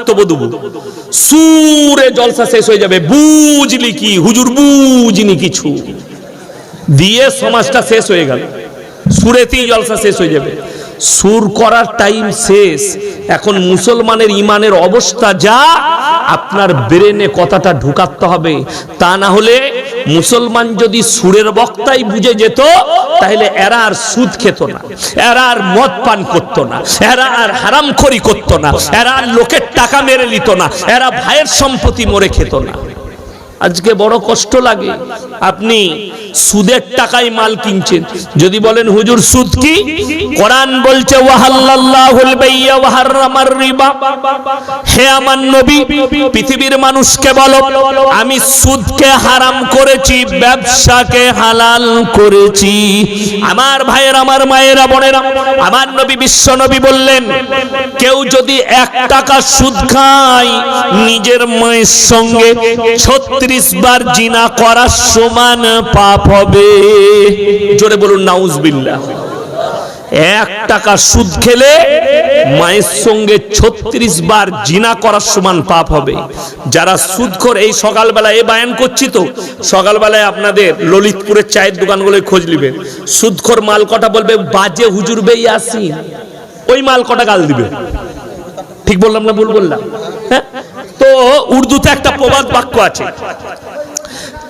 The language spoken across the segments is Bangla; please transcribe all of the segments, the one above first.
বক্তব্য দেব, সুরে জলসা শেষ হয়ে যাবে। বুঝলি কি হুজুর, বুঝিনি কিছু দিয়ে সমাজটা শেষ হয়ে গেল। সুরেতেই জলসা শেষ হয়ে যাবে। সুর করার টাইম শেষ। এখন মুসলমানের ইমানের অবস্থা যা, আপনার ব্রেনে কথাটা ঢুকাতে হবে। তা না হলে মুসলমান যদি সুরের বক্তাই বুঝে যেত, তাহলে এরা আর সুদ খেত না, এরা আর মদ পান করত না, এরা আর হারামখোরি করত না, এরা আর লোকের টাকা মেরে নিত না, এরা ভাইয়ের সম্পত্তি মরে খেত না। আজকে বড় কষ্ট লাগে, আপনি সুদের টাকায় মাল কিনছেন। যদি বলেন হুজুর সুদ কি, কোরআন বলছে ওয়াহাল্লাল্লাহুল বাইয়া ওয়া হারামার রিবা। হে আমার নবী, পৃথিবীর মানুষকে বলো আমি সুদকে হারাম করেছি, ব্যবসাকে হালাল করেছি। আমার ভাইয়ের, আমার মায়েরা, বোনেরা, আমার নবী বিশ্ব নবী বললেন, কেউ যদি 1 টাকা সুদ খায়, নিজের মায়ের সঙ্গে 36 বার জিনা করার সমান পাপ হবে। জোরে বলুন নাউজুবিল্লাহ। 1 টাকা সুদ খেলে মায়ের সঙ্গে 36 বার জিনা করার সমান পাপ হবে। যারা সুদখোর, এই সকালবেলা এই বায়ান করছি তো, সকালবেলায় আপনাদের ললিতপুরের চায়ের দোকানগুলোয় খোঁজ নেবেন, সুদখোর মাল কটা বলবে বাজে হুজুর বেই আসি, ওই মাল কটা গাল দিবে। ঠিক বললাম না ভুল বললাম? হ্যাঁ, তো উর্দুতে একটা প্রবাদ বাক্য আছে,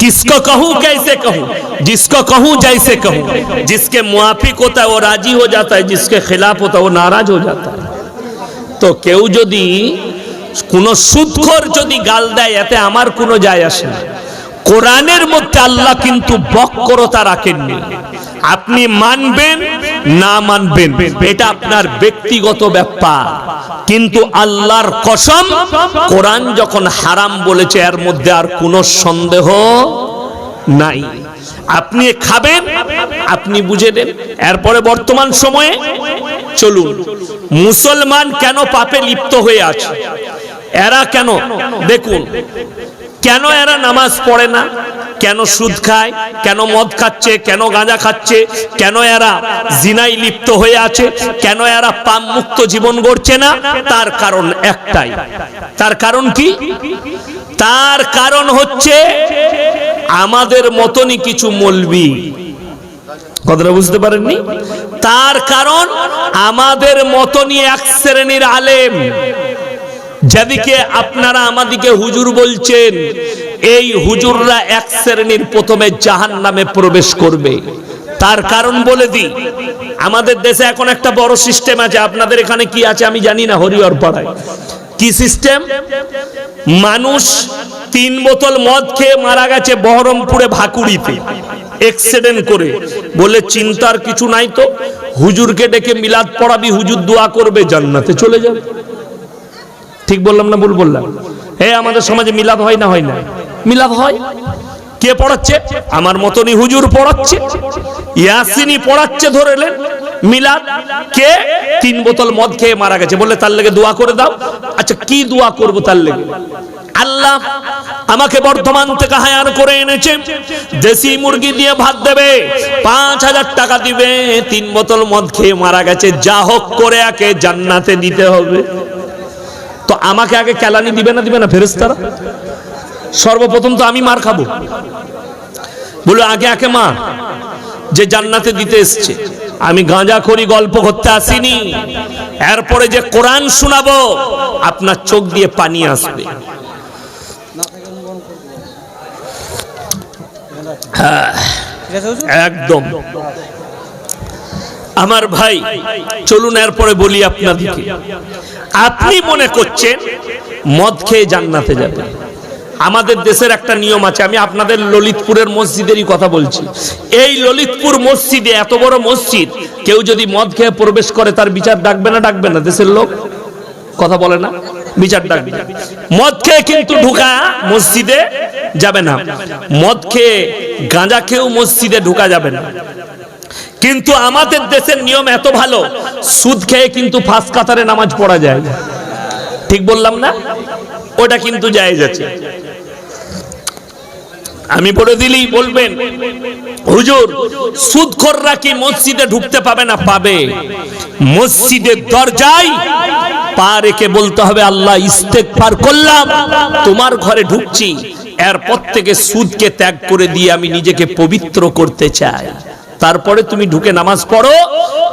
किसको कहूं कैसे कहूं, जिसको कहूं जैसे कहूं, जिसके मुआफिक होता है वो राजी हो जाता है, जिसके खिलाफ होता है वो नाराज हो जाता है। तो কেউ যদি কোন সুদখোর যদি গাল দেয়, এতে আমার কোনো যায় আসে না। কোরআনের মধ্যে আল্লাহ কিন্তু বক্রতা রাখেননি। আপনি মানবেন না মানবেন এটা আপনার ব্যক্তিগত ব্যাপার, কিন্তু আল্লাহর কসম, কোরআন যখন হারাম বলেছে এর মধ্যে আর কোনো সন্দেহ নাই। আপনি খাবেন, আপনি বুঝে দেন। এরপরে বর্তমান সময়ে চলুন, মুসলমান কেন পাপে লিপ্ত হয়ে আছে, এরা কেন, দেখুন কেন এরা নামাজ পড়ে না, কেন সুদ খায়, কেন মদ খাচ্ছে, কেন গাঁজা খাচ্ছে, কেন এরা জিনায় লিপ্ত হয়ে আছে, কেন এরা পাপ মুক্ত জীবন গড়ছে না, তার কারণ একটাই। তার কারণ কি? তার কারণ হচ্ছে আমাদের মতনই কিছু মৌলবি। কথাটা বুঝতে পারেননি? তার কারণ আমাদের মতনই এক শ্রেণীর আলেম, যেদিকে আপনারা আমাদিকে হুজুর বলছেন, এই হুজুররা এক শ্রেণীর প্রথমে জাহান্নামে প্রবেশ করবে। তার কারণ বলে দিই, আমাদের দেশে এখন একটা বড় সিস্টেম আছে, আপনাদের এখানে কি আছে আমি জানি না, হরিহর পাড়ায় কি সিস্টেম, মানুষ 3 বোতল মদ খেয়ে মারা গেছে বহরমপুরে ভাকুড়িতে অ্যাক্সিডেন্ট করে, বলে চিন্তার কিছু নাই তো, হুজুরকে ডেকে মিলাদ পড়াবি, হুজুর দোয়া করবে, জান্নাতে চলে যাবে। ঠিক বললাম না ভুল বললাম? হ্যাঁ, আমাদের সমাজে মিলাদ হয় না, হয় না? মিলাদ হয়। কে পড়াচ্ছে? আমার মতনই হুজুর পড়াচ্ছে, ইয়াসিনী পড়াচ্ছে, ধরেলেন মিলাদ। কে? 3 বোতল মদ খেয়ে মারা গেছে, বলে তার লেগে দোয়া করে দাও। আচ্ছা, কি দোয়া করব তার লেগে? আল্লাহ আমাকে বর্ধমান থেকে হায়ার করে এনেছে, দেশি মুরগি দিয়ে ভাত দেবে, 5000 টাকা দিবে, 3 বোতল মদ খেয়ে মারা গেছে, যা হোক করে একে জান্নাতে দিতে হবে। তো আমাকে আগে কেলানি দিবে না, দিবে না ফেরেশতারা? সর্বপ্রথম তো আমি মার খাবো, বলে আগে একে মার, যে জান্নাতে দিতে এসছে। আমি গাঁজাখড়ি গল্প করতে আসিনি, এরপরে যে কোরআন শোনাবো আপনার চোখ দিয়ে পানি আসবে। একদম আমার ভাই, চলুন এরপরে বলি আপনাদেরকে। আপনি মনে করছেন মদ খেয়ে জান্নাতে যাবে। আমাদের দেশের একটা নিয়ম আছে, আমি আপনাদের ললিতপুরের মসজিদেরই কথা বলছি। এই ললিতপুর মসজিদে, এত বড় মসজিদ, কেউ যদি মদ খেয়ে প্রবেশ করে তার বিচার ডাকবে না, ডাকবে না? দেশের লোক কথা বলে না, বিচার ডাকবে। মদ খেয়ে কিন্তু ঢুকা মসজিদে যাবে না, মদ খেয়ে গাঁজা খেয়েও মসজিদে ঢুকা যাবে না। কিন্তু আমাদের দেশের নিয়ম এত ভালো, সুদ খেয়ে কিন্তু ফাঁস কাতারে নামাজ পড়া যায়। ঠিক বললাম না? ওটা কিন্তু জায়েজ আছে। আমি বলে দিলেই বলবেন হুজুর সুদ সুদখোররা কি মসজিদে ঢুকতে পাবে না? পাবে। মসজিদের দরজায় পা রেখে বলতে হবে, আল্লাহ ইস্তেগফার করলাম, তোমার ঘরে ঢুকছি, এরপর থেকে সুদকে ত্যাগ করে দিয়ে আমি নিজেকে পবিত্র করতে চাই। তারপরে তুমি ঢুকে নামাজ পড়ো,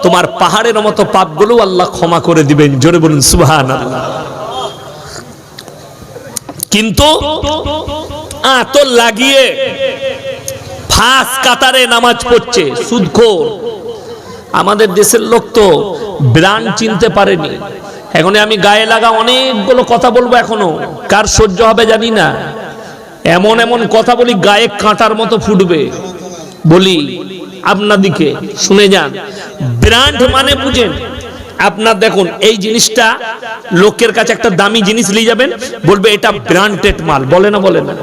তোমার পাহাড়ের মতো পাপগুলো আল্লাহ ক্ষমা করে দিবেন। জোরে বলুন সুবহানাল্লাহ। কিন্তু তো লাগিয়ে ফাঁস কাতারে নামাজ পড়ছে সুদখোর। আমাদের দেশের লোক তো ব্র্যান্ড চিনতে পারেনি। এখন আমি গায়ে লাগা অনেকগুলো কথা বলবো, এখনো কার সহ্য হবে জানি না। এমন এমন কথা বলি গায়ে কাঁটার মতো ফুটবে। বলি আপনাদিকে শুনে যান। ব্র্যান্ড মানে বুঝেন আপনার, দেখুন এই জিনিসটা লোকের কাছে একটা দামি জিনিস নিয়ে যাবেন, বলবে এটা ব্র্যান্ডেড মাল, বলে না? বলে না?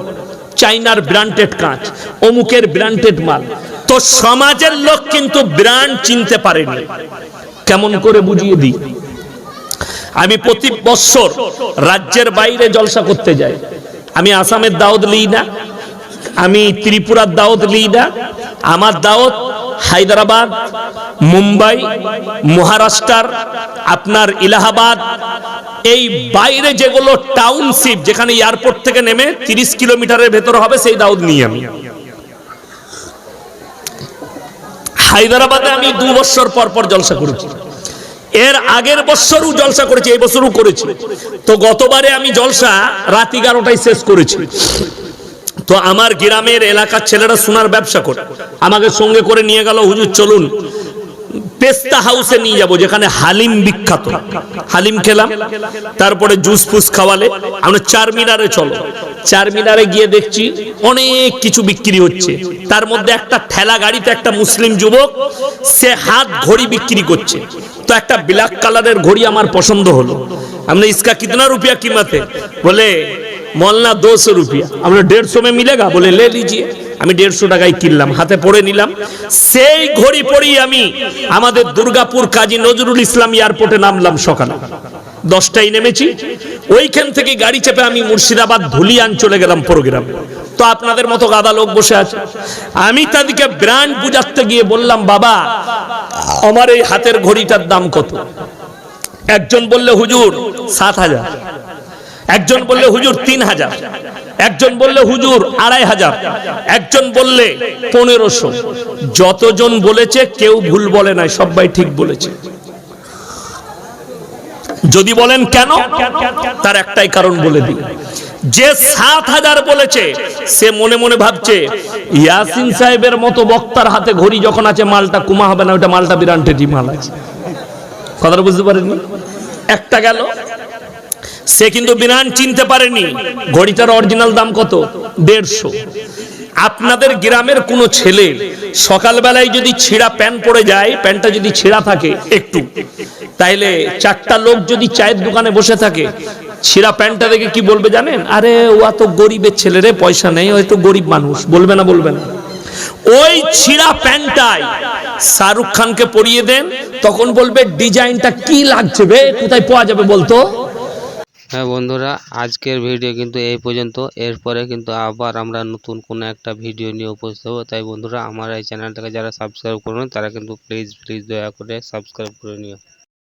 চাইনার ব্র্যান্ডেড কাঁচ, অমুকের ব্র্যান্ডেড মাল। তো সমাজের লোক কিন্তু ব্র্যান্ড চিনতে পারেনি। কেমন করে বুঝিয়ে দিই। আমি প্রতি বছর রাজ্যের বাইরে জলসা করতে যাই। আমি আসামের দাওয়াত লিই না, আমি ত্রিপুরার দাওয়াত লিই না। আমার দাওয়াত হায়দ্রাবাদ, মুম্বাই, মহারাষ্ট্র, আপনার ইলাহাবাদ, এই বাইরে যেগুলো টাউনশিপ, যেখানে এয়ারপোর্ট থেকে নেমে 30 কিলোমিটারের ভেতর হবে, সেই দাওয়াত নিই আমি। হায়দ্রাবাদে আমি 2 বছর পর পর জলসা করেছি। এর আগের বছরও জলসা করেছি, এই বছরও করেছি। তো গতবারে আমি জলসা রাত 11টায় শেষ করেছি। তো আমার গ্রামের এলাকার ছেলেরা সোনার ব্যবসা করে আমাকে সঙ্গে করে নিয়ে গেল, হুজুর চলুন পেস্তা হাউসে নিয়ে যাব, যেখানে হালিম বিখ্যাত। হালিম খেলাম, তারপরে জুস ফুস খাওয়ালে। আমরা চারমিনারে চলো। চারমিনারে গিয়ে দেখছি অনেক কিছু বিক্রি হচ্ছে। তার মধ্যে একটা ঠেলা গাড়িতে একটা মুসলিম যুবক, সে হাত ঘড়ি বিক্রি করছে। তো একটা ব্ল্যাক কালারের ঘড়ি আমার পছন্দ হলো। हमने इसका कितना रुपया कीमत है? बोले मौलाना 200 रुपया। हमने 150 में मिलेगा? बोले ले लीजिए। আমি 150 টাকায় কিনলাম, হাতে পড়ে নিলাম। সেই ঘড়ি পরি আমি আমাদের দুর্গাপুর কাজী নজরুল ইসলাম এয়ারপোর্টে নামলাম। সকালে 10টায় নেমেছি। ওইখান থেকে গাড়ি চেপে আমি মুর্শিদাবাদ ধুলিয়ান চলে গেলাম প্রোগ্রাম। তো আপনাদের মতো গাদা লোক বসে আছে। আমি তাদেরকে ব্র্যান্ড বুঝাতে গিয়ে বললাম, বাবা আমার এই হাতের ঘড়িটার দাম কত? একজন বললে হুজুর 7,000, একজন বললে হুজুর 3,000, একজন বললে হুজুর 2,500, একজন বললে 1,500। যতজন বলেছে কেউ ভুল বলে নাই, সবাই ঠিক বলেছে। যদি বলেন কেন, তার একটাই কারণ বলে দিই। যে 7,000 বলেছে সে মনে মনে ভাবছে ইয়াসিন সাহেবের মতো বক্তার হাতে ঘড়ি যখন আছে, মালটা কুমা হবে না, ওটা মালটা বিরান্টেটি মাল আছে। কথাটা বুঝতে পারেননি? একটা গেল। সে কিন্তু বিরান চিনতে পারেনি ঘড়িটার অরিজিনাল দাম কত, 150। আপনাদের গ্রামের কোনো ছেলে সকালবেলায় যদি ছিঁড়া প্যান্ট পরে যায়, প্যান্টটা যদি ছিঁড়া থাকে একটু, তাইলে 4টা লোক যদি চায়ের দোকানে বসে থাকে, ছিঁড়া প্যান্টটা দেখে কি বলবে জানেন? আরে ও তো গরিবের ছেলে রে, পয়সা নেই, হয়তো গরিব মানুষ। বলবে না? বলবে না? ওই ছিঁড়া প্যান্টটাই শাহরুখ খানকে পরিয়ে দেন, তখন বলবে ডিজাইনটা কি লাগছে বে, কোথায় পাওয়া যাবে বলতো? হ্যাঁ বন্ধুরা, আজকের ভিডিও কিন্তু এই পর্যন্ত। এরপরে কিন্তু আবার আমরা নতুন কোনো একটা ভিডিও নিয়ে উপস্থিত হবো। তাই বন্ধুরা, আমার এই চ্যানেলটাকে যারা সাবস্ক্রাইব করবেন তারা কিন্তু প্লিজ দয়া করে সাবস্ক্রাইব করে নিও।